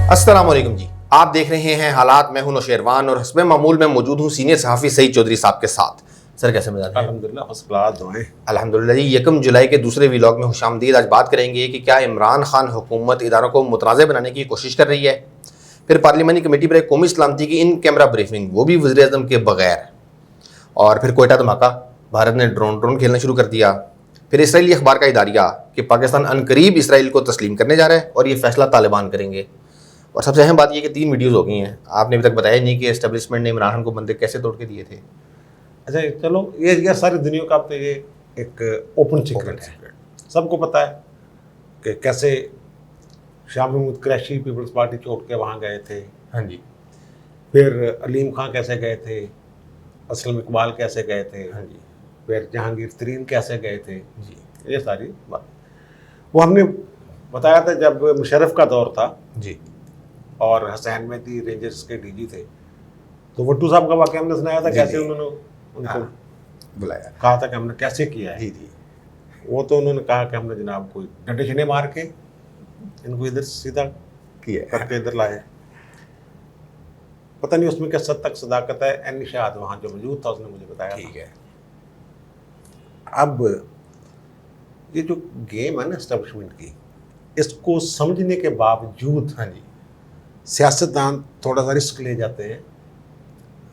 अस्सलाम वालेकुम जी, आप देख रहे हैं हालात। मैं हूं नौशेरवान और हस्बे मामूल में मौजूद हूं सीनियर सहाफ़ी सईद चौधरी साहब के साथ। सर कैसे मिजाज हैं? अल्हम्दुलिल्लाह फर्स्ट क्लास दुआएं। अल्हम्दुलिल्लाह जी। 1 जुलाई के दूसरे व्लॉग में खुशामदीद। आज बात करेंगे कि क्या इमरान खान हुकूमत इदारों को मुतनाज़ बनाने की कोशिश कर रही है। फिर पार्लिमानी कमेटी पर कौमी सलामती की इन कैमरा ब्रीफिंग, वो भी वज़ीर आज़म के बगैर। और फिर कोयटा धमाका, भारत ने ड्रोन खेलना शुरू कर दिया। फिर इसराइली अखबार का इदारिया कि पाकिस्तान अनकरीब इसराइल को तस्लीम करने जा रहा है और ये फैसला तालिबान करेंगे। और सबसे अहम बात यह कि 3 वीडियोज़ हो गई हैं, आपने अभी तक बताया नहीं कि एस्टेब्लिशमेंट ने इमरान खान को बंदे कैसे तोड़ के दिए थे। अच्छा चलो, ये सारी दुनिया का तो ये एक ओपन सीक्रेट है, सबको पता है कि कैसे शाह महमूद कुरैशी पीपल्स पार्टी छोड़ के वहाँ गए थे। हाँ जी। फिर अलीम खां कैसे गए थे, असलम इकबाल कैसे गए थे। हाँ जी। फिर जहांगीर तरीन कैसे गए थे जी। ये सारी बात वो हमने बताया था जब मुशर्रफ का दौर था जी। और हसैन मेहदी रेंजर्स के डीजी थे, तो वट्टू साहब का वाक़या हमने सुनाया था कैसे उन्होंने उनको बुलाया, कहा था कि हमने कैसे किया है। जी जी। वो तो उन्होंने कहा कि हमने जनाब कोई डंडे शंडे मार के इनको इधर सीधा किया करके इधर लाए। पता नहीं उसमें किस हद तक सदाकत है। एन निशाद वहाँ जो मौजूद था उसने मुझे बताया। ठीक है। अब ये जो गेम है ना एस्टेब्लिशमेंट की, इसको समझने के बावजूद हाँ जी। सियासतदान थोड़ा सा रिस्क ले जाते हैं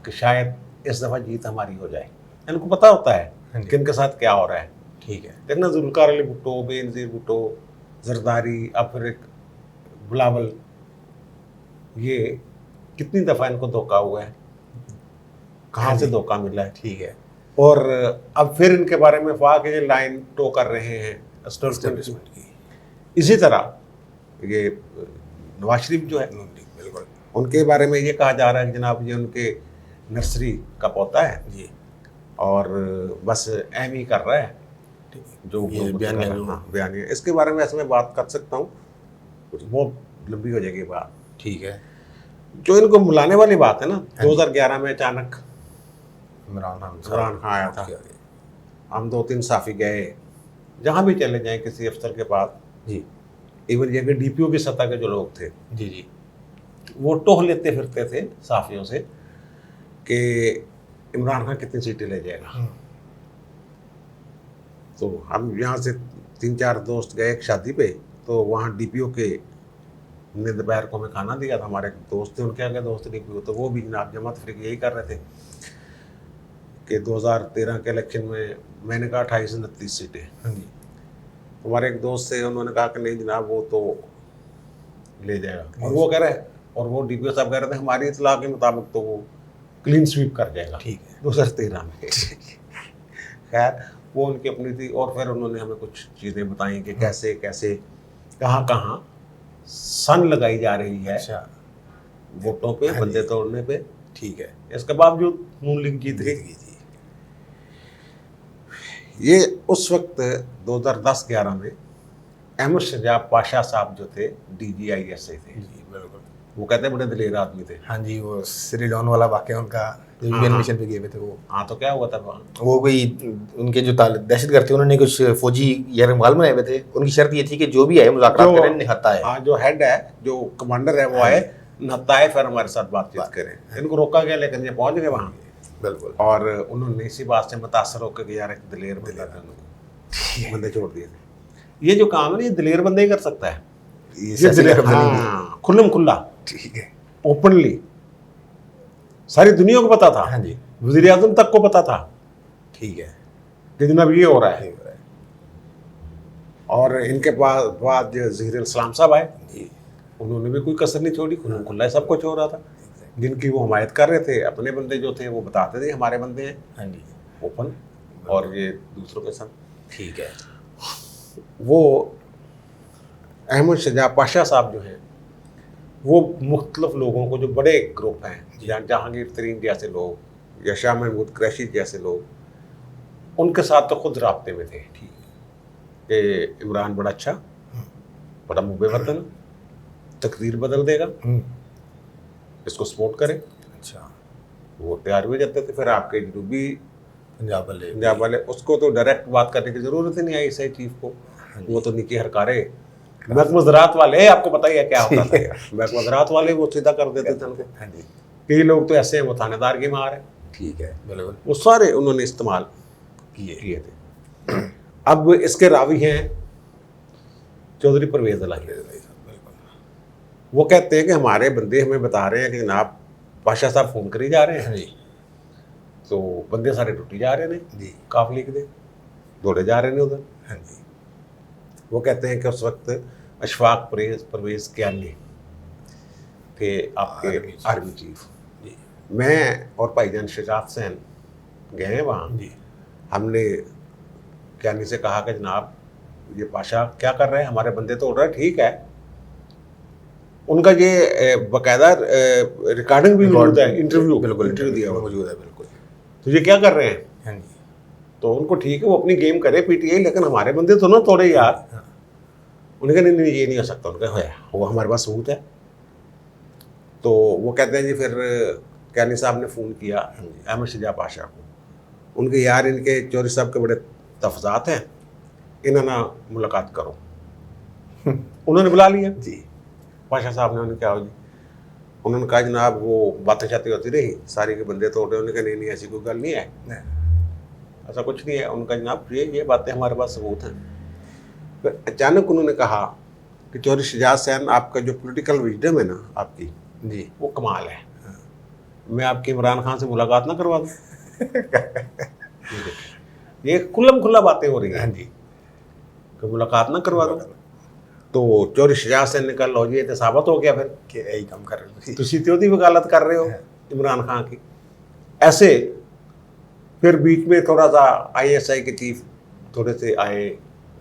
कि शायद इस दफ़ा जीत हमारी हो जाए। इनको पता होता है कि इनके साथ क्या हो रहा है। ठीक है। देखना, जुल्फ़िकार अली भुट्टो, बेनज़ीर भुट्टो, जरदारी, अब फिर एक बिलावल, ये कितनी दफ़ा इनको धोखा हुआ है, कहाँ से धोखा मिला है। ठीक है। और अब फिर इनके बारे में अफवाह के लाइन टो कर रहे हैं एस्टेब्लिशमेंट की। इसी तरह ये नवाज शरीफ जो है, बिल्कुल, उनके बारे में ये कहा जा रहा है कि जनाब ये उनके नर्सरी का पौता है जी। और बस एम ही कर रहा है जो ये बयान है। इसके बारे में ऐसे मैं बात कर सकता हूँ, वो लंबी हो जाएगी बात। ठीक है। जो इनको बुलाने वाली बात है ना, 2011 में अचानक इमरान खान आया था, हम 2-3 साफी गए, जहाँ भी चले जाएं किसी अफसर के पास, जी। इवन ये कि डीपीओ की सतह के जो लोग थे, जी जी, वो टोह लेते फिरते थे साफियों से कि इमरान खान कितनी सीटें ले जाएगा। तो हम यहाँ से 3-4 दोस्त गए एक शादी पे, तो वहाँ डीपीओ के ने दोपहर को हमें खाना दिया था। हमारे दोस्त थे, उनके आगे दोस्त डीपीओ, तो वो भी जनाब जमात तफरीक यही कर रहे थे कि 2013 के इलेक्शन में मैंने कहा 28-29 सीटें। हाँ जी। हमारे एक दोस्त थे, उन्होंने कहा कि नहीं जनाब वो तो ले जाएगा, और वो कह रहे, और वो डीपीओ साहब कह रहे थे हमारी इतला के मुताबिक तो वो क्लीन स्वीप कर जाएगा। ठीक है। 2013 में खैर वो उनकी अपनी थी। और फिर उन्होंने हमें कुछ चीज़ें बताई कि कैसे कैसे कहाँ कहाँ सन लगाई जा रही है वोटों पे, बंदे तोड़ने पे। ठीक है। इसके बावजूद नून लीग जीत गई। ये उस वक्त 2010-11 में अहमद शजाब पाशा साहब जो थे DGISA थे, जी बिल्कुल, वो कहते हैं बड़े दिलेर आदमी थे। हाँ जी। वो सिरिडॉन वाला वाकया उनका, यूएन मिशन पे गए हुए थे वो। हाँ, तो क्या हुआ था वहाँ? वो कोई उनके जो दहशतगर्द थे, उन्होंने कुछ फौजी यरगमाल बनाए हुए थे। उनकी शर्त ये थी कि जो भी आए मुज़ाकरात करें, निहत्ता है। हाँ, जो हेड है, जो कमांडर है, वो आए, निहत्ता है, फिर हमारे साथ बातचीत करें। इनको रोका गया, लेकिन ये पहुँच गए वहाँ। बिल्कुल। और उन्होंने इसी बात से मुतासर होकर कि यार एक दिलेर बंदा था, उनको बंदे छोड़ दिए थे। ये जो काम है ना, ये दिलेर बंदे ही कर सकता है। ये दिलेर, हाँ, खुल्लम खुल्ला, ठीक है, ओपनली, सारी दुनिया को पता था। हाँ जी। वज़ीर आज़म तक को पता था, ठीक है, कि जनाब ये हो रहा है। और इनके बाद ज़हीर इस्लाम साहब आए, उन्होंने भी कोई कसर नहीं छोड़ी, खुल्लम खुल्ला सब कुछ हो रहा था। जिनकी वो हमायत कर रहे थे, अपने बंदे जो थे वो बताते थे हमारे बंदे हैं, हाँ जी, ओपन, और ये दूसरों के साथ। ठीक है। वो अहमद शजाब पाशा साहब जो हैं, वो मुख्तलिफ लोगों को, जो बड़े ग्रुप हैं, जहांगीर तरीन जैसे लोग या शाह महमूद कुरैशी जैसे लोग, उनके साथ तो खुद राब्ते में थे कि इमरान बड़ा अच्छा, बड़ा मुबे वतन, तकदीर बदल देगा, इसको सपोर्ट करें। अच्छा, वो तैयार हो जाते थे। फिर आपके जनूबी पंजाब वाले, उसको तो डायरेक्ट बात करने की ज़रूरत ही नहीं आई सही चीफ को। वो तो नीचे हरकारे महकमा ज़राअत वाले, आपको पता ही है क्या होता था। महकमा ज़राअत वाले वो सीधा कर देते थे उनको। हाँ जी, कई लोग तो ऐसे हैं वो थानेदार की मार है, ठीक है, बिल्कुल वो सारे उन्होंने इस्तेमाल किए थे। अब इसके रावी हैं चौधरी परवेज़ इलाही। बिल्कुल वो कहते हैं कि हमारे बंदे हमें बता रहे हैं कि जनाब पाशा साहब फोन करी जा रहे हाँ हैं, जी, तो बंदे सारे टुटी जा रहे हैं जी, काफिले के, दौड़े जा रहे हैं उधर। हाँ जी, वो कहते हैं कि उस वक्त अशफाक परवेज़ कियानी थे आपके आर्मी चीफ। जी, मैं और भाईजान शजात हुसैन गए हैं वहाँ। जी, हमने कियानी से कहा कि जनाब ये पाशा क्या कर रहे हैं, हमारे बंदे तो उड़ रहे हैं, ठीक है। उनका ये बाकायदा रिकॉर्डिंग भी मौजूद है, इंटरव्यू दिया हुआ मौजूद है, बिल्कुल। तो ये क्या कर रहे हैं। हाँ जी, तो उनको ठीक है वो अपनी गेम करे पीटीआई, लेकिन हमारे बंदे तो ना तोड़े यार। हाँ, उन्होंने कहा नहीं ये नहीं हो सकता, उनका है वो हमारे पास सबूत है। तो वो कहते हैं जी फिर कैनी साहब ने फ़ोन किया अहमद शुजा पाशा को, उनके यार इनके चौधरी साहब के बड़े तफजात हैं, इन्होंने मुलाकात करो। उन्होंने बुला लिया जी, पाशा साहब ने। उन्होंने क्या हो जी, उन्होंने कहा जनाब वो बातें शातें होती रही, सारी के बंदे तोड़ रहे। उन्होंने कहा नहीं ऐसी कोई गल नहीं है, ऐसा कुछ नहीं है। उनका जनाब ये बातें हमारे पास सबूत हैं। फिर अचानक उन्होंने कहा कि चौधरी शजात हुसैन आपका जो पॉलिटिकल विजडम है ना आपकी, जी, वो कमाल है, मैं आपके इमरान खान से मुलाकात ना करवा दूँ। ये खुल्लम खुल्ला बातें हो रही हाँ हैं जी, कि मुलाकात ना करवा दूँ। तो चौधरी शजात हुसैन ने कहा लो जी ये तो साबित हो गया, फिर कि यही काम कर रहे हो। तुसी तो वकालत कर रहे हो इमरान खान की। ऐसे फिर बीच में थोड़ा सा आईएसआई के चीफ थोड़े से आए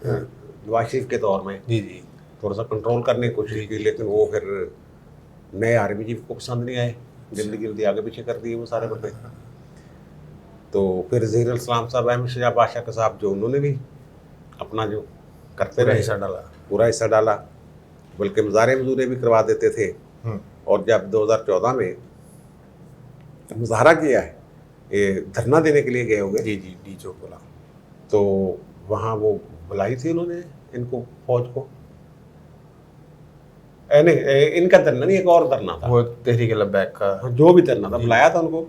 नवाज शरीफ के दौर में, जी, जी, थोड़ा सा कंट्रोल करने की कोशिश की, लेकिन वो फिर नए आर्मी चीफ को पसंद नहीं आए, जल्दी जल्दी आगे पीछे कर दिए वो सारे बंदे। तो फिर ज़हीर सलाम साहब अहमद शुजा पाशा के साहब जो उन्होंने भी अपना जो करते रहे हिस्सा डाला। पूरा हिस्सा डाला, बल्कि मुजाहरे मजूरे भी करवा देते थे। और जब 2014 में मुजाहरा किया है, ये धरना देने के लिए गए होंगे, जी, जी, डी चौक बोला। तो वहाँ वो बुलाई थी उन्होंने इनको फौज को, नहीं इनका धरना नहीं, एक और धरना था, वो तहरीक लब्बैक का। जो भी धरना था, बुलाया था उनको।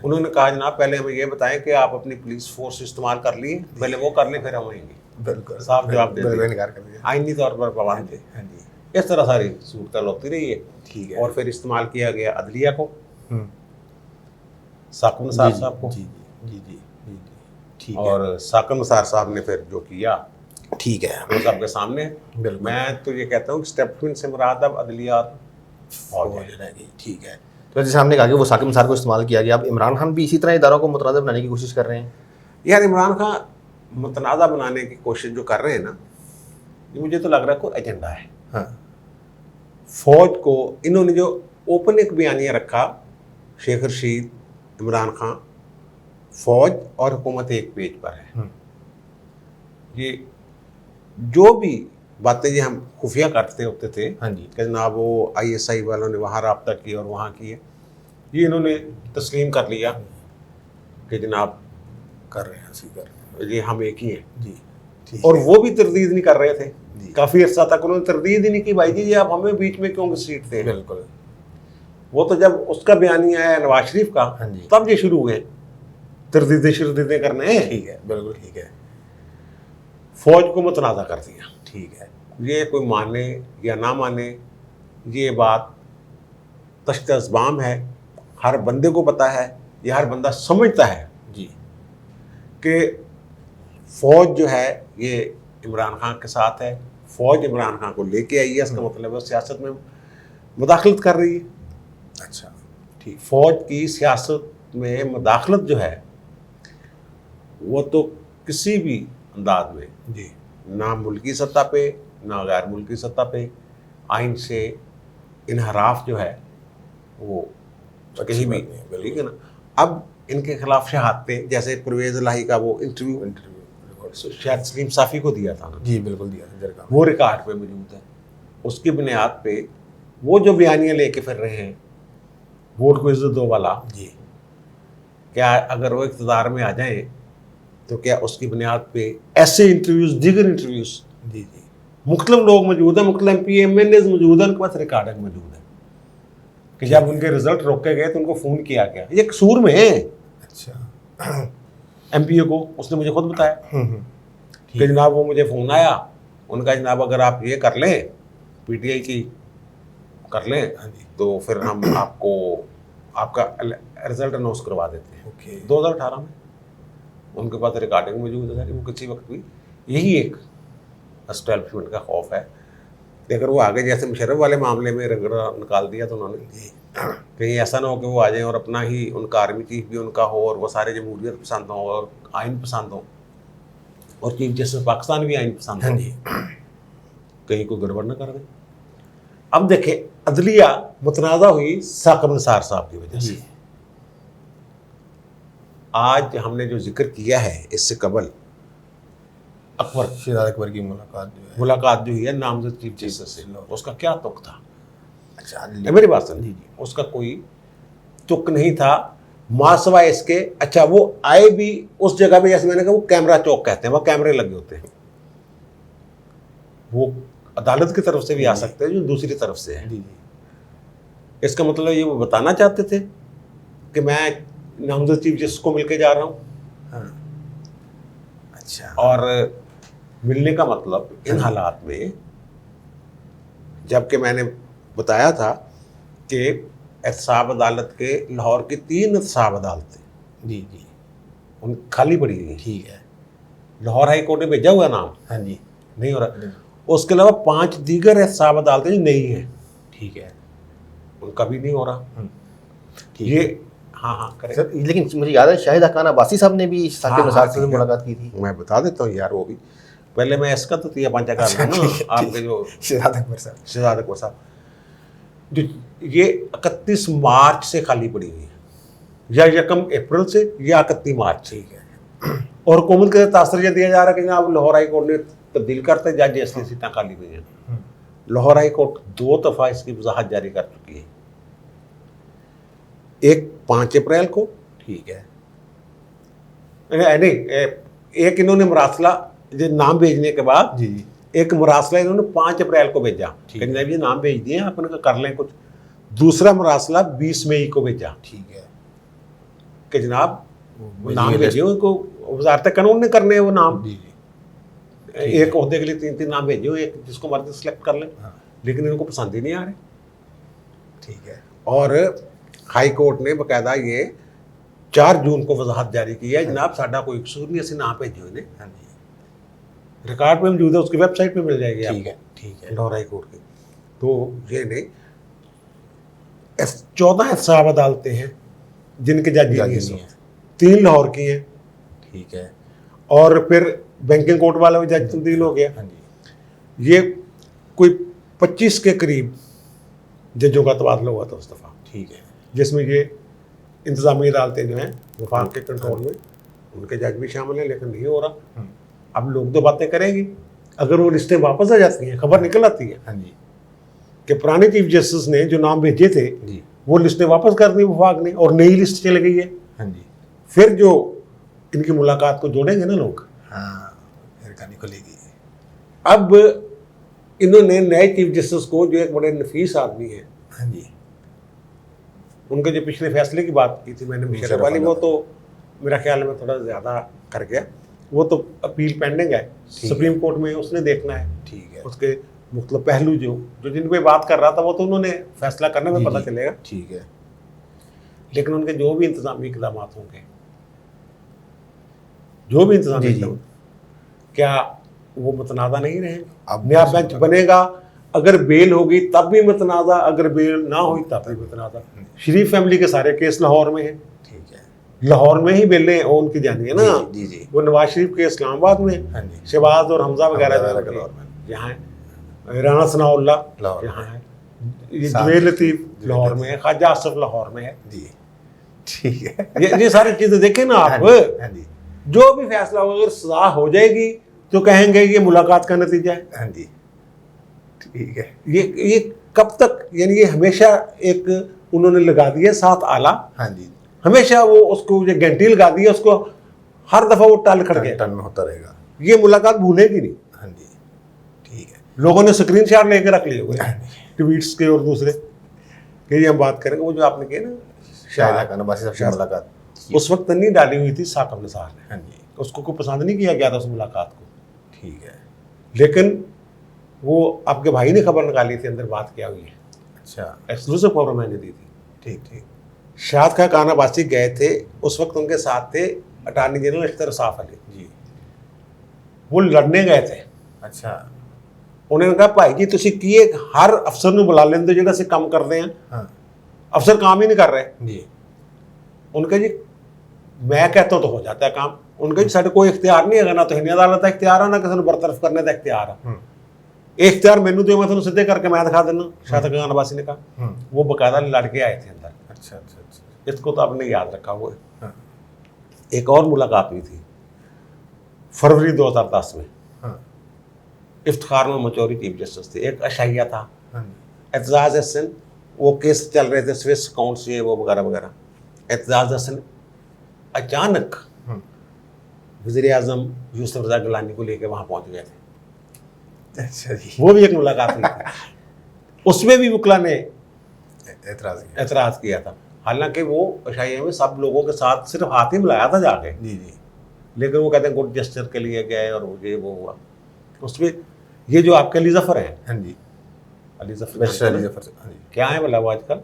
उन्होंने कहा जनाब पहले हमें ये बताएं कि आप अपनी पुलिस फोर्स इस्तेमाल कर ली, पहले वो कर लें फिर हम आएंगे। बिल्कुल साफ जवाब दे दिया, इनकार कर दिया। आईनी तौर पर पाबंद थे। हाँ जी, इस तरह सारी सूरत होती रही है। ठीक है। और फिर इस्तेमाल किया गया अदलिया को, हम्म, साकिब निसार साहब को, जी, जी, जी, जी, जी, ठीक है, और साकिब निसार साहब ने फिर जो किया ठीक है, वो सबके सामने। बिल्कुल। मैं तो ये कहता हूँ स्टेपमेंट से मुराद अब अदलिया और फौज है। रह गई, ठीक है। तो जैसे हमने कहा कि वो साकिब निसार को इस्तेमाल किया गया, अब इमरान खान भी इसी तरह इदारों को मुतनाज़ बनाने की कोशिश कर रहे हैं। यार इमरान खान मुतनाज़ा बनाने की कोशिश जो कर रहे हैं ना, ये मुझे तो लग रहा है कोई एजेंडा है। हाँ, फौज को इन्होंने जो ओपन एक बयानिया रखा, शेख रशीद, इमरान खान, फौज और हुकूमत एक पेज पर है। ये जो भी बातें ये हम खुफिया करते होते थे हाँ जी, कि जनाब वो आईएसआई वालों ने वहाँ रब्ता किया और वहाँ किए, ये इन्होंने तस्लीम कर लिया कि जनाब कर रहे हैं, ऐसे ही कर रहे हैं। ये हम एक ही हैं। जी, ठीक और है। वो भी तरदीद नहीं कर रहे थे, जी। काफ़ी अर्सा तक उन्होंने तरदीद ही नहीं की, भाई जी ये आप हमें बीच में क्यों घसीटते हैं। बिल्कुल, वो तो जब उसका बयानिया आया नवाज शरीफ का, हाँ जी। तब ये शुरू हुए तरदीदें शरदीदें करने, ठीक है, बिल्कुल ठीक है, फौज को मुतनाज़ा कर दिया। ठीक है, ये कोई माने या ना माने, ये बात तश्त अज़बाम है, हर बंदे को पता है, ये हर बंदा समझता है जी, कि फ़ौज जो है ये इमरान खान के साथ है, फ़ौज इमरान खान को लेके आई है, इसका मतलब है सियासत में मुदाखलत कर रही है। अच्छा, ठीक, फ़ौज की सियासत में मुदाखलत जो है वो तो किसी भी अंदाज में, जी, ना मुल्की सतह पे ना गैर मुल्की सतह पे, आइन से इनहराफ जो है वो कहीं भी, बात नहीं है, बिल्कुल। ठीक है ना। अब इनके खिलाफ शहादतें, जैसे परवेज़ इलाही का वो इंटरव्यू शायद सलीम साफ़ी को दिया था ना, जी, बिल्कुल दिया था जरगा। वो रिकॉर्ड पे मौजूद है। उसकी बुनियाद पे वो जो बयानियाँ लेके फिर रहे हैं वोट को इज्जत दो वाला, जी, क्या अगर वो इक़्तिदार में आ जाए तो क्या उसकी बुनियाद पे ऐसे इंटरव्यूज़, दीगर इंटरव्यूज़ जी, जी, मुख्तलिफ लोग मौजूद हैं, मुख्तलिफ MP MLAs मौजूद हैं, उनके पास रिकॉर्डिंग मौजूद है कि जब उनके रिजल्ट रोके गए तो उनको फ़ोन किया गया। ये कसूर में है अच्छा MPA को, उसने मुझे खुद बताया कि जनाब वो मुझे फ़ोन आया, उनका जनाब अगर आप ये कर लें PTI की कर लें तो फिर हम आपको आपका रिजल्ट अनाउंस करवा देते हैं। ओके 2018 में उनके पास रिकॉर्डिंग मौजूद है, वो किसी वक्त भी यही एक एस्टैब्लिशमेंट का खौफ है कि अगर वो आगे जैसे मुशर्रफ वाले मामले में रगड़ा निकाल दिया तो उन्होंने कहीं ऐसा ना हो कि वो आ जाएं और अपना ही उनका आर्मी चीफ भी उनका हो और वो सारे जमहूरियत पसंद हो और आइन पसंद हो और चीफ जस्टिस पाकिस्तान भी आइन पसंद हो, कहीं कोई गड़बड़ ना कर दे। अब देखें अदलिया मुतनाज़ा हुई साकिब निसार साहब की वजह से। आज हमने जो जिक्र किया है इससे कबल अकबर शहजाद अकबर की मुलाकात जो हुई है नामजद चीफ जस्टिस से, उसका क्या तुक था? अच्छा मेरी बात सुन, उसका कोई तुक नहीं था मासवा इसके। अच्छा वो आए भी उस जगह पे जैसे मैंने कहा वो कैमरा चौक कहते हैं, वहाँ कैमरे लगे होते हैं, वो अदालत की तरफ से भी आ सकते हैं जो दूसरी तरफ से है। इसका मतलब ये वो बताना चाहते थे कि मैं नामजद चीफ जस्टिस को मिलके जा रहा हूँ। अच्छा और मिलने का मतलब इन हालात में, जबकि मैंने बताया था कि एहतसाब अदालत के लाहौर की 3 एहतसाब अदालतें जी उन खाली पड़ी हुई हैं। ठीक है लाहौर हाई कोर्ट ने भेजा हुआ नाम नहीं हो रहा। उसके अलावा 5 दीगर एहतसाब अदालतें जो नई हैं, ठीक है, उनका भी नहीं हो रहा। ठीक ये है। हाँ करें। सर लेकिन मुझे याद है शाहिद खान अब्बासी साहब ने भी साकिब निसार से मुलाकात की थी। मैं बता देता हूँ यार, वो भी पहले मैं इसका तो तिया पांचा कर लूँ ना। आपके जो शहजाद अकबर साहब जो ये 31 मार्च से खाली पड़ी हुई है, या 1 अप्रैल से या 31 मार्च से। ठीक है। और हुकूमत के तासर यह दिया जा रहा है कि जनाब लाहौर हाई कोर्ट ने तब्दील करते जज ऐसी सीटें खाली हुई हैं। लाहौर हाई कोर्ट 2 दफ़ा इसकी वजाहत जारी कर चुकी है, एक 5 अप्रैल को, ठीक है, नहीं एक इन्होंने मरासला जो नाम भेजने के बाद जी एक मरासला इन्होंने 5 अप्रैल को भेजा कि जनाब ये नाम भेज दिए आप इनका कर लें कुछ। दूसरा मरासला 20 मई को भेजा, ठीक है, कि जनाब नाम भेजे उनको, वजारत कानून ने करने हैं वो नाम। जी एक ओहदे के लिए 3-3 नाम भेजो, एक जिसको मर्जी सेलेक्ट कर लें। लेकिन इनको पसंद ही नहीं आ रहे। ठीक है। और हाई कोर्ट ने बाकायदा ये 4 जून को वजाहत जारी की है, जनाब साडा कोई कसूर नहीं, असं ना भेजो इन्हें। हाँ जी, रिकॉर्ड पे मौजूद है, उसकी वेबसाइट पे मिल जाएगी। ठीक है, ठीक है। लाहौर हाई कोर्ट की तो ये नहीं 14 एहतसाब अदालतें हैं जिनके जज नहीं हैं, 3 लाहौर की हैं, ठीक है, और फिर बैंकिंग कोर्ट वाला भी जज तब्दील हो गया। हाँ जी, ये कोई 25 के करीब जजों का तबादला हुआ था उस दफ़ा, ठीक है, जिसमें ये इंतज़ामी अदालतें जो हैं वफाक के कंट्रोल में, उनके जज भी शामिल हैं, लेकिन नहीं हो रहा। अब लोग तो बातें करेंगे, अगर वो लिस्टें वापस आ जाती हैं, खबर निकल आती है हाँ जी, कि पुराने चीफ जस्टिस ने जो नाम भेजे थे जी, वो लिस्टें वापस कर दी वफाक ने और नई लिस्ट चल गई है, हाँ जी, फिर जो इनकी मुलाकात को जोड़ेंगे ना लोग, हाँ, फिर कहानी खुलेगी। अब इन्होंने नए चीफ जस्टिस को, जो एक बड़े नफीस आदमी है, हाँ जी, उनके जो पिछले फैसले की बात की थी मैंने मुशर्रफ वाली, वो तो मेरा ख्याल में थोड़ा ज़्यादा कर गया, वो तो अपील पेंडिंग है सुप्रीम कोर्ट में, उसने देखना है। ठीक है, उसके मुख्तलिफ पहलू जो जिन पे बात कर रहा था वो तो उन्होंने फैसला करने में पता चलेगा। ठीक है, लेकिन उनके जो भी इंतजामी इकदाम होंगे, जो भी इंतजामी इकदाम, क्या वो मुतनाज़ा नहीं रहेंगे? अब नया बेंच बनेगा, अगर बेल होगी तब भी मुतनाज़ा, अगर बेल ना हुई तब भी मुतनाज़ा। शरीफ फैमिली के सारे केस लाहौर में हैं, ठीक है, लाहौर में ही बेलें उनकी जानी है ना। जी जी, वो नवाज शरीफ के इस्लामाबाद में, हाँ जी, शहबाज और हमजा वगैरह यहाँ है, राना सनाउल्ला यहाँ है, ये जवेद लतीफ़ लाहौर में है, ख्वाजा आसिफ लाहौर में है जी, ठीक है, ये सारी चीज़ें देखें ना आप। हाँ जी, जो भी फैसला होगा, अगर सजा हो जाएगी तो कहेंगे ये मुलाकात का नतीजा है। हाँ जी, ठीक है, ये कब तक, यानी ये हमेशा एक उन्होंने लगा दिया 7 आला, हाँ जी, हमेशा वो उसको जो घंटी लगा दी है, उसको हर दफ़ा वो टल खड़ गया, टन में होता रहेगा। ये मुलाकात भूलेगी नहीं। हाँ जी, ठीक है, लोगों ने स्क्रीन शॉट लेकर रख लिए हुए ट्वीट्स के और दूसरे कि ये हम बात करेंगे। वो जो आपने कही ना शाहिदा खान अब्बासी साहब से मुलाकात, उस वक्त नहीं डाली हुई थी साकिब निसार ने, हाँ जी, उसको कोई पसंद नहीं किया गया था उस मुलाकात को। ठीक है, लेकिन वो आपके भाई ने खबर निकाली थी अंदर बात क्या हुई है, अच्छा, एक्सक्लूसिव खबर मैंने दी थी। ठीक ठीक, शाद खान अब्बासी गए थे, उस वक्त उनके साथ थे अटॉर्नी जनरल अख्तर रसाफ अली जी, वो लड़ने गए थे। अच्छा, उन्होंने कहा भाई जी तुसी किए हर अफसर ਨੂੰ बुला लेंदे ਜਿਹੜਾ ਅਸੀਂ ਕੰਮ ਕਰਦੇ ਆ, हाँ अफसर काम ही नहीं कर रहे। जी, उनका जी मैं कहता हूँ तो हो जाता है काम, उनका जी साढ़े कोई इख्तियार नहीं है, ना तो हिंदी अदालत का इख्तियार है ना किसी ने बरतरफ करने का इख्तियार है। ਇਹ इख्तियार मैनू दो मैं ਤੁਹਾਨੂੰ ਸਿੱਧੇ ਕਰਕੇ मैं दिखा देना। शाहिद खान अब्बासी ने कहा वो बाकायदा लड़के आए थे अंदर। अच्छा अच्छा अच्छा, इसको तो आपने याद रखा हुआ है। हाँ, एक और मुलाकात हुई थी फरवरी 2010 में, हाँ, इफ्तिखार में मचौरी चीफ जस्टिस थे, एक अशाइया था हाँ, एतजाज हसन, वो केस चल रहे थे स्विस अकाउंट से वो वगैरह वगैरह। एतजाज हसन अचानक वज़ीर आज़म यूसुफ रज़ा गिलानी को लेकर वहाँ पहुँच गए थे। अच्छा जी, वो भी एक मुलाकात हुई थी, उसमें भी वकला ने एतराज़ किया था। हालांकि वो अशाइया में सब लोगों के साथ सिर्फ हाथ ही मिलाया था जाके, जी जी, लेकिन वो कहते हैं गुड जेस्चर के लिए गए और ये वो हुआ। उसमें ये जो आपके अली जफ़र हैं, हाँ जी, अली मिस्टर अली जफ़र जफ़र, हाँ जी, क्या है मतलब वो आजकल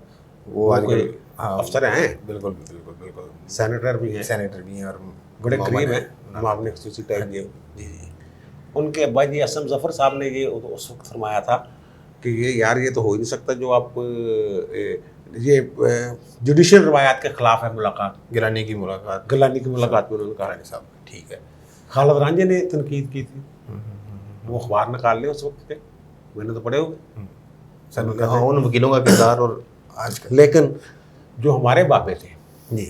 वो आजकल कोई हाँ अफसर हैं, बिल्कुल बिल्कुल बिल्कुल, सेनेटर भी हैं, सेनेटर भी हैं और बड़े मोहम्मद करीब हैं, हैं मामले खसूसी टाइप के। जी जी, उनके अब्बा जी असम जफ़र साहब ने ये उस वक्त फरमाया था कि ये यार ये तो हो ही नहीं सकता जो आप ये जुडिशल रवायात के खिलाफ है मुलाकात। गिलानी की मुलाकात, गिलानी की मुलाकात में उन्होंने कहा। गिलानी साहब, ठीक है, खालिद रांझे ने तनकीद की थी, वो अखबार निकाल ले उस वक्त के, मैंने तो पढ़े होंगे सर, हाँ, उन वकीलों का किरदार और आज का, लेकिन जो हमारे बापे थे जी,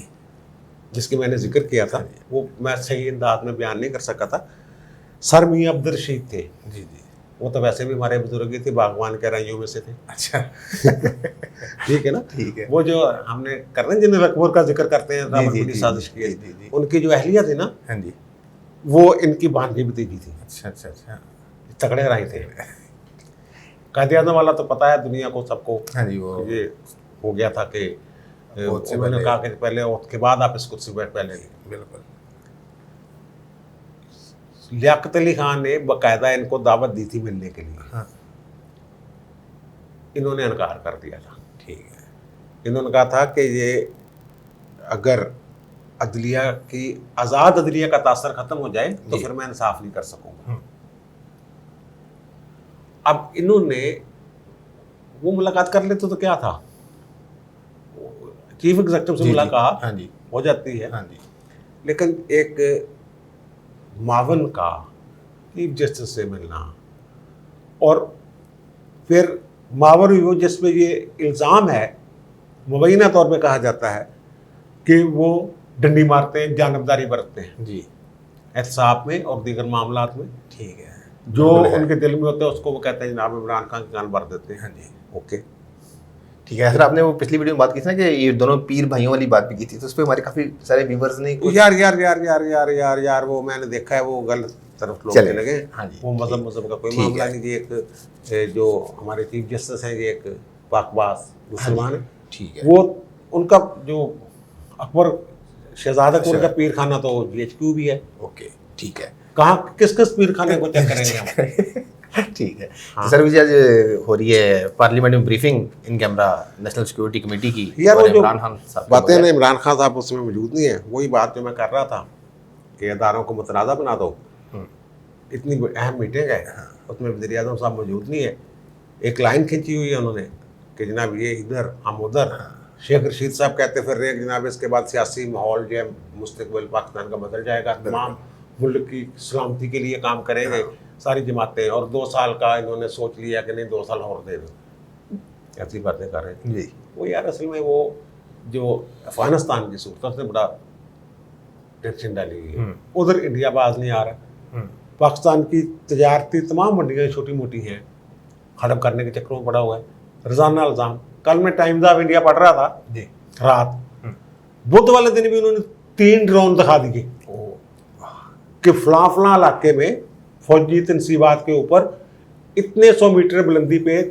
जिसकी मैंने जिक्र किया था वो मैं सही अंदाज में बयान नहीं कर सका था। सर मियां अब्दुल रशीद थे, जी जी, वो तो वैसे भी हमारे बुजुर्ग ही थे, बागवान के राइयों में से थे। अच्छा, ठीक है ना, ठीक है, वो जो हमने कर रहे हैं जिन्हें अकबर का जिक्र करते हैं, जी, रावलपिंडी जी, साजिश जी, की, जी, जी, उनकी जो अहलिया थी ना हाँ जी, वो इनकी भांजी भतीजी थी, अच्छा अच्छा अच्छा, तगड़े राय थे। कायदे आज़म वाला तो पता है दुनिया को सबको, हाँ जी, वो ये हो गया था कि बहुत से उन्होंने पहले- कहा कि पहले उसके बाद आप इस कुर्सी पर पहले। बिल्कुल, लियाकत अली खान ने बाकायदा इनको दावत दी थी मिलने के लिए, हाँ, इन्होंने इनकार कर दिया था। ठीक है, इन्होंने कहा था कि ये अगर अदलिया की आज़ाद अदलिया का तासर ख़त्म हो जाए तो जी। फिर मैं इंसाफ नहीं कर सकूंगा। अब इन्होंने वो मुलाकात कर लेते तो क्या था, चीफ एग्जेक्टिव से जी, जी, मुलाकात हाँ जी, हो जाती है, हाँ जी, लेकिन एक मावन का चीफ जस्टिस से मिलना और फिर मावर भी वो जिसमें ये इल्ज़ाम है, मुबैना तौर पे कहा जाता है कि वो डंडी मारते हैं, जानबदारी बरतते हैं जी, एहतसाब में और दीगर मामलात में, ठीक है, जो बिल्कुल है। उनके दिल में होता है उसको वो कहते हैं जनाब इमरान खान की जान भर देते हैं। हाँ जी, ओके, ठीक है सर, आपने वो पिछली वीडियो में बात की थी ना कि ये दोनों पीर भाइयों वाली बात भी की थी, तो उस पर हमारे काफ़ी सारे व्यूवर्स ने कुछ यार यार यार यार यार यार यार वो मैंने देखा है, वो गलत तरफ लोग चले चले गए। हाँ जी, वो मजहब का कोई ठीक मामला है। नहीं। ये एक जो हमारे चीफ जस्टिस हैं ये एक पाकबाज मुसलमान है, ठीक है, वो उनका जो अकबर शहजादा को अच्छा। उनका पीर खाना तो GHQ भी है। ओके, ठीक है, कहाँ किस किस पीर खाने को चेक करेंगे हम। ठीक है, हाँ। तो सर मुझे आज हो रही है पार्लियामेंट में briefing in camera national security committee की, यार वो और जो इमरान खान साहब की बातें वजह- ना इमरान खान साहब उसमें मौजूद नहीं है, वही बात जो मैं कर रहा था कि अदारों को मुतनाज़ा बना दो। इतनी अहम मीटिंग है, उसमें वज़ीर आज़म साहब मौजूद नहीं है। एक लाइन खींची हुई है उन्होंने कि जनाब ये इधर हम उधर। शेख रशीद साहब कहते फिर रहे जनाब इसके बाद सियासी माहौल जो है मुस्तकबिल पाकिस्तान का बदल जाएगा, तमाम मुल्क की सलामती के लिए काम करेंगे सारी जमातें, और 2 साल का इन्होंने सोच लिया कि नहीं 2 साल और दे दो, ऐसी बातें कर रहे थे। जी, वो यार असल में वो जो अफगानिस्तान की सूरत से बड़ा टेंशन डाली हुई है, उधर इंडिया बाज नहीं आ रहा। पाकिस्तान की तजारती तमाम मंडियाँ छोटी मोटी हैं, खत्म करने के चक्करों में पड़ा हुआ है। रोजाना इल्ज़ाम, कल मैं टाइम्स ऑफ इंडिया पढ़ रहा था जी, रात, बुध वाले दिन भी उन्होंने 3 ड्रोन दिखा दिए कि फलां फलां इलाके में फौजी तनसीबात के ऊपर इतने 100 मीटर बुलंदी पे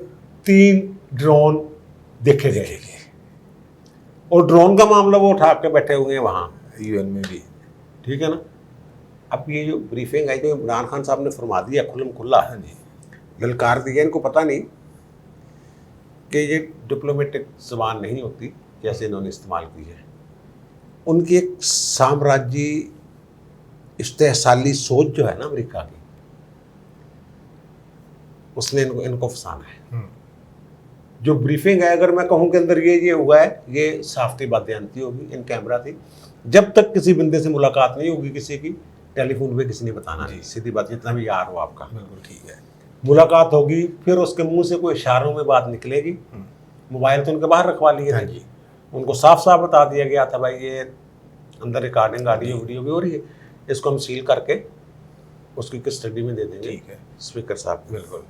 3 ड्रोन देखे गए और ड्रोन का मामला वो उठा के बैठे हुए हैं वहाँ यूएन में भी। ठीक है ना। अब ये जो ब्रीफिंग है जो इमरान खान साहब ने फरमा दिया खुल्लम खुल्ला, हाँ जी, ललकार दिया, इनको पता नहीं कि ये डिप्लोमेटिक ज़बान नहीं होती जैसे इन्होंने इस्तेमाल की है। उनकी एक साम्राज्य इस्तेहसाली सोच जो है ना अमेरिका की, उसने इनको फंसाना है। जो ब्रीफिंग है अगर मैं कहूँ के अंदर ये हुआ है, ये साफ्ती बातयांती होगी, इन कैमरा थी। जब तक किसी बंदे से मुलाकात नहीं होगी किसी की, टेलीफोन पे किसी ने बताना नहीं, सीधी बात, जितना भी यार हो आपका, बिल्कुल ठीक है। मुलाकात होगी, फिर उसके मुंह से कोई इशारों में बात निकलेगी। मोबाइल तो उनके बाहर रखवा लिए थे, उनको साफ साफ बता दिया गया था भाई ये अंदर रिकॉर्डिंग ऑडियो वीडियो भी हो रही है, इसको हम सील करके उसकी कस्टडी में दे देंगे। ठीक है स्पीकर साहब, बिल्कुल।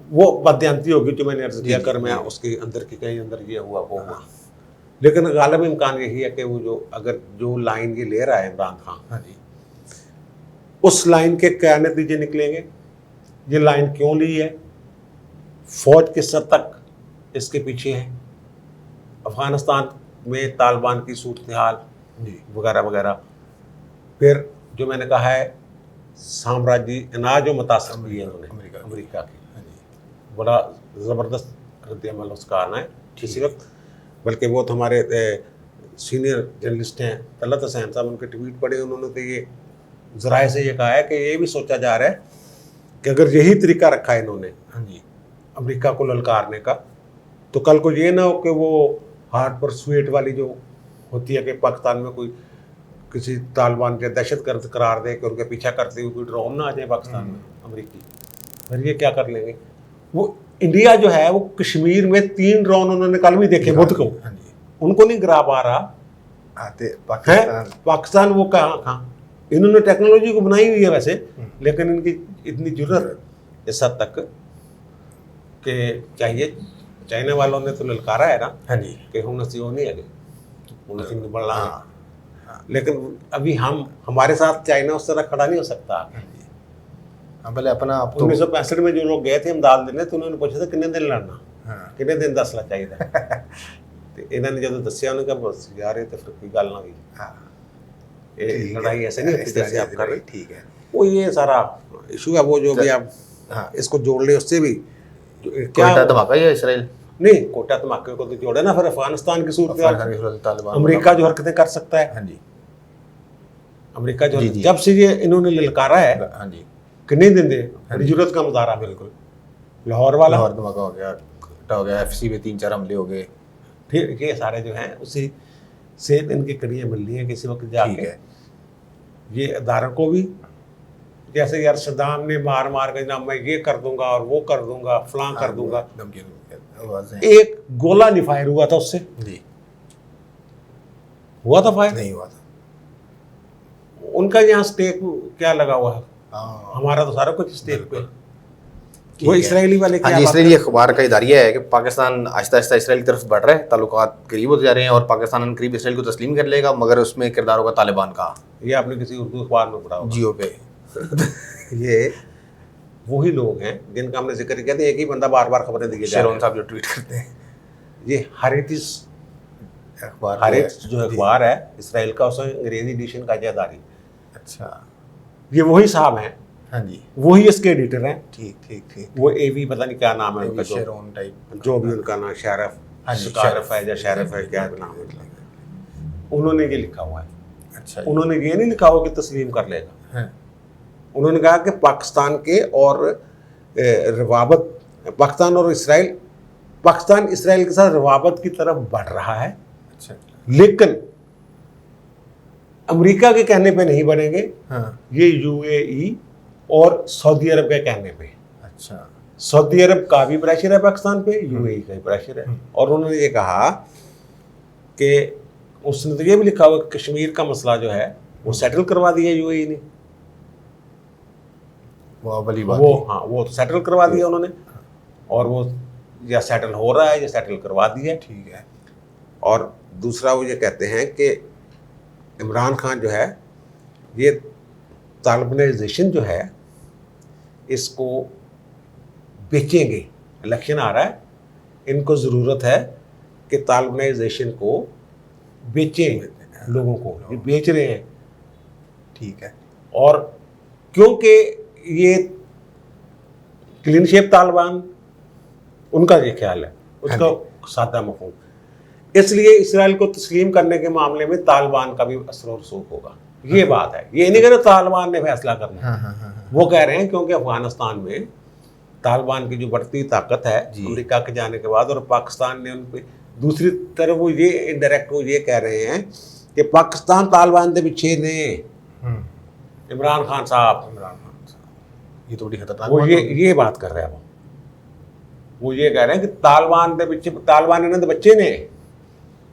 वो बातयांती होगी जो मैंने अर्ज किया कर, मैं उसके अंदर की कहीं अंदर ये हुआ वो हुआ। लेकिन गालिब इम्कान यही है कि वो जो लाइन ये ले रहा है इमरान खान, हाँ जी, उस लाइन के क्या नतीजे निकलेंगे, ये लाइन क्यों ली है, फौज किस हद तक इसके पीछे है, अफगानिस्तान में तालिबान की सूरत हाल वगैरह वगैरह। फिर जो मैंने कहा है साम्राज्य अनाज जो मुतासर हुई है उन्होंने अमेरिका की, बड़ा ज़बरदस्त रद्द-ए-अमल उसका आना है किसी वक्त। बल्कि वो तो हमारे सीनियर जर्नलिस्ट हैं तलत हुसैन साहब, उनके ट्वीट पढ़े, उन्होंने तो ये ज़राए से ये कहा है कि ये भी सोचा जा रहा है कि अगर यही तरीका रखा है इन्होंने हाँ जी, अमेरिका को ललकारने का, तो कल को ये ना हो कि वो हार्ट पर स्वेट वाली जो होती है कि पाकिस्तान में कोई किसी तालिबान के दहशतगर्द करार दे कि उनके पीछा करते हुए कोई ड्रोन ना आ जाए पाकिस्तान में अमेरिकी, फिर ये क्या कर लेंगे। वो इंडिया जो है वो कश्मीर में 3 ड्रोन उन्होंने कल भी देखे बुध को, उनको नहीं गिरा पा रहा आते है पाकिस्तान, वो कहाँ इन्होंने टेक्नोलॉजी को बनाई हुई है वैसे, लेकिन इनकी इतनी जरूरत इस हद तक कि चाहिए। चाइना वालों ने तो ललकारा है ना, हाँ जी, कि हम नसी नहीं है उन्हें बढ़ रहा है, लेकिन अभी हमारे साथ चाइना उस तरह खड़ा नहीं हो सकता। भले अपना आप तो 1965 में जो लोग गए थे इमदाद देने, तो उन्होंने पूछा था कितने दिन लड़ना, कितने दिन दसला चाहिए तो इन्होंने जो दसिया उन्होंने कहा बस यार ये तो फिर कोई गल ना हुई, ये लड़ाई ऐसे नहीं होती जैसे आप कर रहे। ठीक है, वो ये सारा इशू है, वो जो भी आप इसको जोड़ ले उससे भी क्या धमाका है इसराइल नहीं, कोटा धमाके को तो जोड़े ना, फिर अफगानिस्तान की सूरत, अमेरिका जो हरकतें कर सकता है। हाँ जी, अमेरिका जो जब से ये इन्होंने ललकारा है, हाँ जी, कितने दिन दे जरूरत का मुजाहरा, बिल्कुल लाहौर वाला, लाहौर धमाका हो गया, कोटा हो गया, एफसी में 3-4 हमले हो गए, फिर ये सारे जो हैं उसी से इनकी कड़ियाँ मिल रही हैं किसी वक्त जाके। ये अदारों को भी जैसे यार सद्दाम ने मार मार के ना मैं ये कर दूंगा और वो कर दूंगा फलां कर दूंगा, एक गोला नहीं फायर हुआ था उससे जी, हुआ था फायर नहीं हुआ था। उनका यहाँ स्टेक क्या लगा हुआ है, हमारा तो सारा कुछ स्टेक पे। वो इसराइली वाले हाँ जी, इसराइली अखबार का इदारिया है कि पाकिस्तान आहिस्ता आहिस्ता इसराइल की तरफ बढ़ रहा है, ताल्लुकात करीब होते जा रहे हैं और पाकिस्तान करीब इसराइल को तस्लीम कर लेगा, मगर उसमें किरदार होगा तालिबान का। ये आपने किसी उर्दू अखबार में पढ़ा होगा, जियो पे ये वही लोग हैं जिनका हमने जिक्र किया था, एक ही बंदा बार बार खबरें दिए जा रहे हैं, साहब जो ट्वीट करते हैं। ये हरेटिस अखबार, हरेट्स जो अखबार है इसराइल का, उसमें अंग्रेजी एडिशन का जादारी। अच्छा, ये वही साहब हैं, हाँ जी, वही इसके एडिटर हैं। ठीक ठीक ठीक, वो एवी पता नहीं क्या नाम है उनका, शेरोन टाइप जो भी उनका नाम, शरफ शरफ है या शरफ है, क्या नाम है, उन्होंने ये लिखा हुआ है। अच्छा, उन्होंने ये नहीं लिखा हुआ कि तस्लीम कर लेगा, हाँ, उन्होंने कहा कि पाकिस्तान के और रवाबत, पाकिस्तान और इसराइल, पाकिस्तान इसराइल के साथ रवाबत की तरफ बढ़ रहा है। अच्छा, लेकिन अमेरिका के कहने पे नहीं बढ़ेंगे, हाँ, ये यूएई और सऊदी अरब के कहने पे। अच्छा, सऊदी अरब का भी प्रेशर है पाकिस्तान पे, यूएई का भी प्रेशर है। और उन्होंने ये कहा कि उसने तो ये भी लिखा हुआ कि कश्मीर का मसला जो है वो सेटल करवा दिया यूएई ने, वो वाली बात, वो हाँ वो सेटल करवा दिया उन्होंने, और वो या सेटल हो रहा है या सेटल करवा दिया। ठीक है। और दूसरा वो ये कहते हैं कि इमरान खान जो है, ये तालिबानाइजेशन जो है इसको बेचेंगे। इलेक्शन आ रहा है, इनको ज़रूरत है कि तालिबानाइजेशन को बेचें लोगों को, ये बेच रहे हैं। ठीक है। और क्योंकि ये क्लीन शेप तालिबान, उनका ये ख्याल है, उसका सादा मफहूम, इसलिए इसराइल को तस्लीम करने के मामले में तालिबान का भी असर और रसूख होगा। ये बात है, ये नहीं कह रहे तालिबान ने फैसला करना है। वो कह रहे हैं क्योंकि अफगानिस्तान में तालिबान की जो बढ़ती ताकत है अमेरिका के जाने के बाद, और पाकिस्तान ने उन पर दूसरी तरफ वो ये इनडायरेक्ट वो ये कह रहे हैं कि पाकिस्तान तालिबान के पीछे ने इमरान खान साहब, ये तो बड़ी खतरनाक वो बात ये बात कर रहे हैं। वो ये कह रहे हैं कि तालिबान के पीछे, तालिबान ने बच्चे ने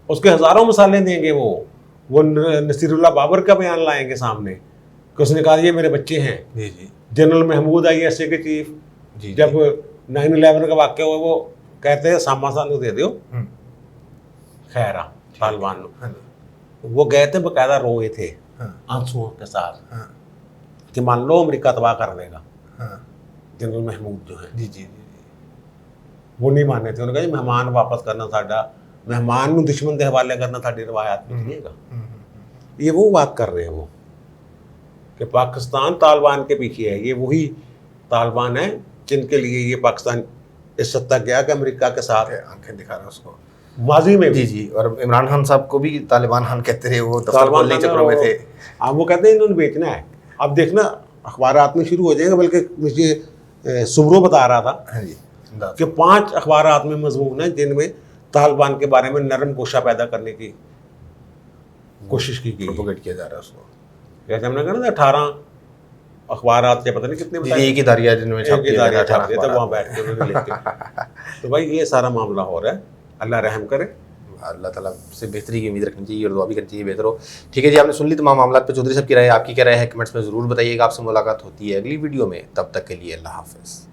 उसके हजारों मिसालें देंगे। वो नसीरुल्लाह बाबर का बयान लाएंगे सामने कि उसने कहा ये मेरे बच्चे हैं। जी। जनरल महमूद ISA के चीफ जी, जब 9/11 का वाक़या हुआ, वो कहते हैं सामा सानू दे दो खैरा तालिबान को। वो गए थे, बकायदा रोए थे आंसुओं के साथ कि मान लो अमेरिका तबाह कर देगा। जनरल महमूद जो है जी, वो नहीं माने थे। उन्होंने कहा जी मेहमान वापस करना, साडा मेहमान ਨੂੰ दुश्मन के हवाले करना साडी रवायत में नहीं है। ये वो बात कर रहे हैं वो कि पाकिस्तान तालिबान के पीछे है। ये वही तालिबान है जिनके लिए ये पाकिस्तान इस हद तक गया कि अमेरिका के साथ आंखें दिखा रहा है उसको माजी में भी। जी। और इमरान खान साहब को भी तालिबान खान कहते रहे, वो दफ्तर खोलने के चक्रों में थे। अब वो कहते हैं इन्होंने बेचना है। अब देखना अखबारात में शुरू हो जाएंगे, बल्कि मुझे सुबरो बता रहा था कि 5 अखबारात में मजमून है जिनमें तालिबान के बारे में नरम गोशा पैदा करने की कोशिश की गई, प्रोपोगेट किया जा रहा है उसको। जैसे हमने कहा ना 18 अखबारात या पता नहीं कितने एक ही दारिया जिनमें छाप दिया था, 18 थे वहाँ बैठ के उन्होंने लिखे। तो भाई ये सारा मामला हो रहा है, अल्लाह रहम करे। अल्लाह ताला से बेहतरी की उम्मीद रखनी चाहिए और दुआ भी करनी चाहिए बेहतर हो। ठीक है जी, आपने सुन ली तमाम मामला पे। चौधरी साहब की राय, आपकी क्या राय है, कमेंट्स में ज़रूर बताइएगा। आपसे मुलाकात होती है अगली वीडियो में, तब तक के लिए अल्लाह हाफ़िज़।